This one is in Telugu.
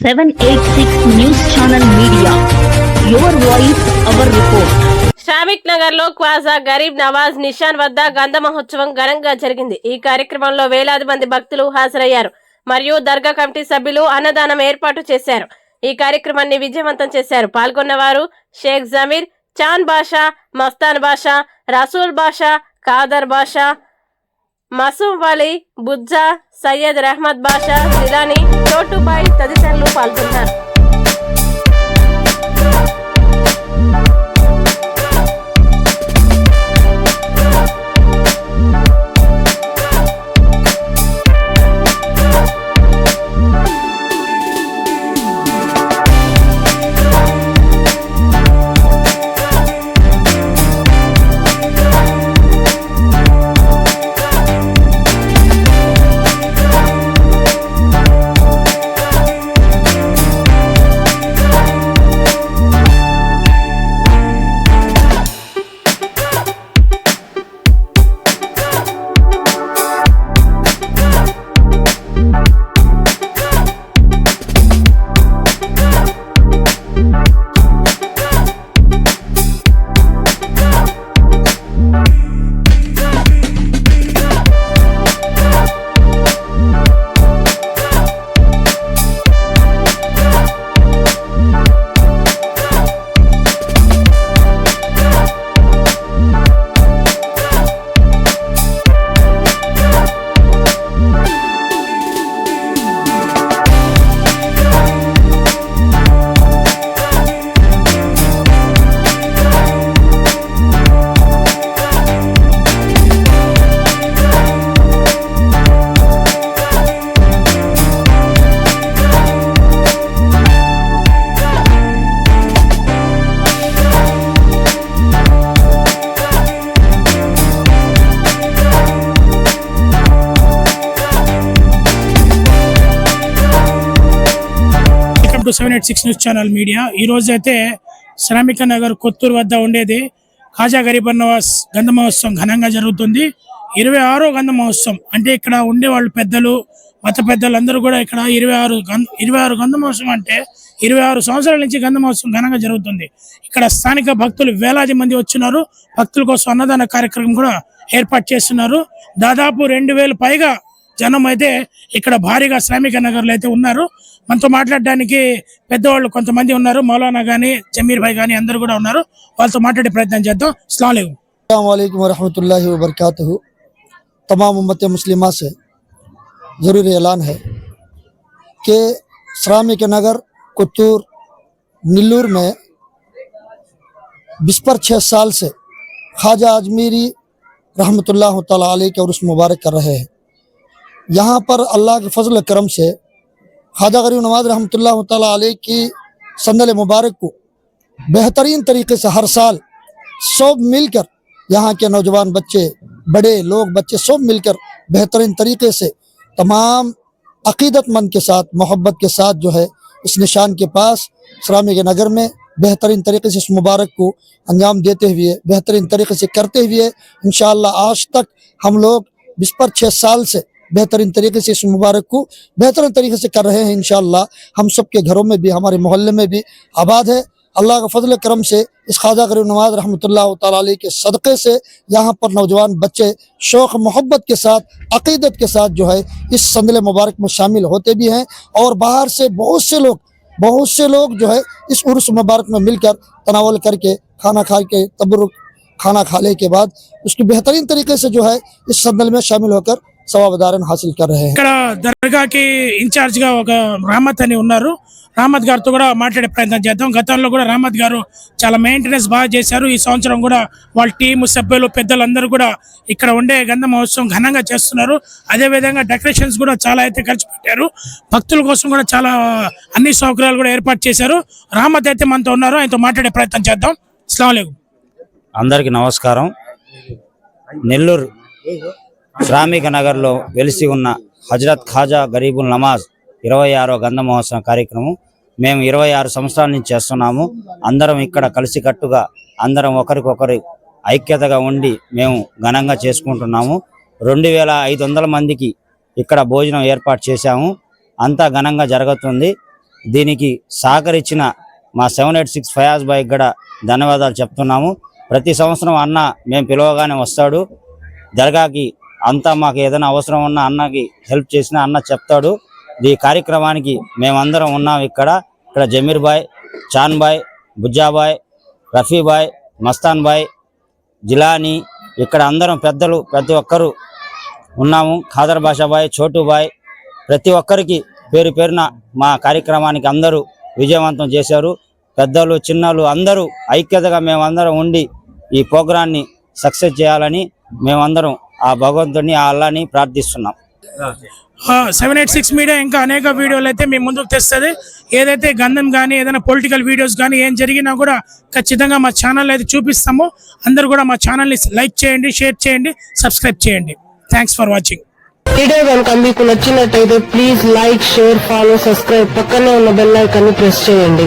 786 news channel media your voice our report. Shramik Nagar లో ఖ్వాజా గరీబ్ నవాజ్ నిషాన్ వద్ద గంధ మహోత్సవం ఘనంగా జరిగింది. ఈ కార్యక్రమంలో వేలాది మంది భక్తులు హాజరయ్యారు మరియు దర్గా కమిటీ సభ్యులు అన్నదానం ఏర్పాటు చేశారు. ఈ కార్యక్రమాన్ని విజయవంతం చేశారు. పాల్గొన్నవారు షేక్ జమీర్, చాన్ బాషా, మస్తాన్ బాషా, రసూల్ బాషా, ఖాదర్ బాషా, మసూమ్ అలీ, బుజ్జా, సయ్యద్ రహమద్ బాషా, జిలానీ, చోటుబాయ్ తదితరులు పాల్గొన్నారు. To 786 news channel media. ఈ రోజు అయితే శ్రామిక నగర్ కొత్తూరు వద్ద ఉండేది ఖాజా గరీబ్ నవాజ్ గంధ మహోత్సవం ఘనంగా జరుగుతుంది. 26వ గంధ మహోత్సవం అంటే ఇక్కడ ఉండే వాళ్ళు పెద్దలు, మత పెద్దలు అందరూ కూడా ఇక్కడ 26 గంధ మహోత్సవం అంటే 26 సంవత్సరాల నుంచి గంధ మహోత్సవం ఘనంగా జరుగుతుంది. ఇక్కడ స్థానిక భక్తులు వేలాది మంది వచ్చినారు. భక్తుల కోసం అన్నదాన కార్యక్రమం కూడా ఏర్పాటు చేస్తున్నారు. దాదాపు 2000 పైగా జనం అయితే ఇక్కడ భారీగా శ్రామిక నగర్లో అయితే ఉన్నారు. మనతో మాట్లాడడానికి పెద్దవాళ్ళు కొంతమంది ఉన్నారు. మౌలానా గానీ, జమీర్ భాయ్ గానీ అందరూ కూడా ఉన్నారు. వాళ్ళతో మాట్లాడే ప్రయత్నం చేద్దాం. अस्सलाम वालेकुम वरहमतुल्लाहि वबरकातुहू। तमाम उम्मत मुस्लिमा से ज़रूरी ऐलान है कि श्रामिक नगर कुत्तूर नीलूर में बिस्पर 6 साल से ख्वाजा अजमीरी रहमतुल्लाह तआला अलैह के उर्स मुबारक कर रहे हैं। यहाँ पर अल्लाह के फजल करम से ख्वाजा गरीब नवाज रहमतुल्लाह तआला अलैह की संदल मुबारक को बेहतरीन तरीके से हर साल सब मिलकर यहाँ के नौजवान बच्चे, बड़े लोग, बच्चे सब मिलकर बेहतरीन तरीके से तमाम अकीदतमंद के साथ, मोहब्बत के साथ जो है इस निशान के पास श्रामिक नगर में बेहतरीन तरीके से इस मुबारक को अंजाम देते हुए, बेहतरीन तरीके से करते हुए इंशाअल्लाह आज तक हम लोग बिस्पर 6 साल से बेहतरीन तरीके से इस मुबारक को बेहतरीन तरीके से कर रहे हैं। इंशाअल्लाह हम सब के घरों में भी, हमारे मोहल्ले में भी आबाद है। अल्लाह का फजल करम से इस ख्वाजा गरीब नवाज रहमतुल्लाह तआला अलैह के सदक़े से यहाँ पर नौजवान बच्चे शौक़ मोहब्बत के साथ, अक़ीदत के साथ जो है इस संदल मुबारक में शामिल होते भी हैं। और बाहर से बहुत से लोग जो है इस उर्स मुबारक में मिलकर तनावल करके खाना खा के तबरुक खाना खाने के बाद उसकी बेहतरीन तरीके से जो है इस संदल में शामिल होकर सवाबदारन हासिल कर रहे हैं। ఇక్కడ దర్గాకి ఇన్ఛార్జ్ గా ఒక రహమత్ అని ఉన్నారు. రహమత్ గారితో కూడా మాట్లాడే ప్రయత్నం చేద్దాం. గతంలో కూడా రహమత్ గారు చాలా మెయింటెనెన్స్ బాగా చేశారు. ఈ సంవత్సరం కూడా వాళ్ళ టీము సభ్యులు, పెద్దలందరూ కూడా ఇక్కడ ఉండే గంధ మహోత్సవం ఘనంగా చేస్తున్నారు. అదే విధంగా డెకరేషన్స్ కూడా చాలా అయితే ఖర్చు పెట్టారు. భక్తుల కోసం కూడా చాలా అన్ని సౌకర్యాలు కూడా ఏర్పాటు చేశారు. రహమత్ అయితే మనతో ఉన్నారు. ఆయనతో మాట్లాడే ప్రయత్నం చేద్దాం. అస్సలాము అలైకుం. అందరికీ నమస్కారం. నెల్లూరు శ్రామిక నగర్లో వెలిసి ఉన్న హజరత్ ఖాజా గరీబుల్ నవాజ్ 26వ గంధ మహోత్సవం కార్యక్రమం మేము 26 సంవత్సరాల నుంచి చేస్తున్నాము. అందరం ఇక్కడ కలిసికట్టుగా అందరం ఒకరికొకరు ఐక్యతగా ఉండి మేము ఘనంగా చేసుకుంటున్నాము. 2500 మందికి ఇక్కడ భోజనం ఏర్పాటు చేశాము. అంతా ఘనంగా జరుగుతుంది. దీనికి సహకరించిన మా 786 ఫయాజ్ బాయ్ కూడా ధన్యవాదాలు చెప్తున్నాము. ప్రతి సంవత్సరం అన్న మేము పిలవగానే వస్తాడు దర్గాకి. అంతా మాకు ఏదైనా అవసరం ఉన్నా అన్నకి హెల్ప్ చేసినా అన్న చెప్తాడు. ఈ కార్యక్రమానికి మేమందరం ఉన్నాం. ఇక్కడ జమీర్ బాయ్, చాన్ బాయ్, బుజ్జాబాయ్, రఫీ బాయ్, మస్తాన్ బాయ్, జిలానీ, ఇక్కడ అందరం పెద్దలు ప్రతి ఒక్కరు ఉన్నాము. ఖాదర్ బాషా బాయ్, చోటు బాయ్, ప్రతి ఒక్కరికి పేరు పేరున మా కార్యక్రమానికి అందరూ విజయవంతం చేశారు. పెద్దలు చిన్నలు అందరూ ఐక్యతగా మేమందరం ఉండి ఈ ప్రోగ్రాన్ని సక్సెస్ చేయాలని మేమందరం ఆ భగవంతుడిని ఆ అల్లాని ప్రార్థిస్తున్నాం. 786 మీడియా ఇంకా అనేక వీడియోలు అయితే మీ ముందుకు తెస్తుంది. ఏదైతే గంధం కానీ ఏదైనా పొలిటికల్ వీడియోస్ కానీ ఏం జరిగినా కూడా ఖచ్చితంగా మా ఛానల్ అయితే చూపిస్తాము. అందరూ కూడా మా ఛానల్ని లైక్ చేయండి, షేర్ చేయండి, సబ్స్క్రైబ్ చేయండి. Thanks for watching. వీడియో కనుక మీకు నచ్చినట్టయితే please like, share, follow, subscribe, పక్కనే ఉన్న బెల్ ఐకాన్ని ప్రెస్ చేయండి.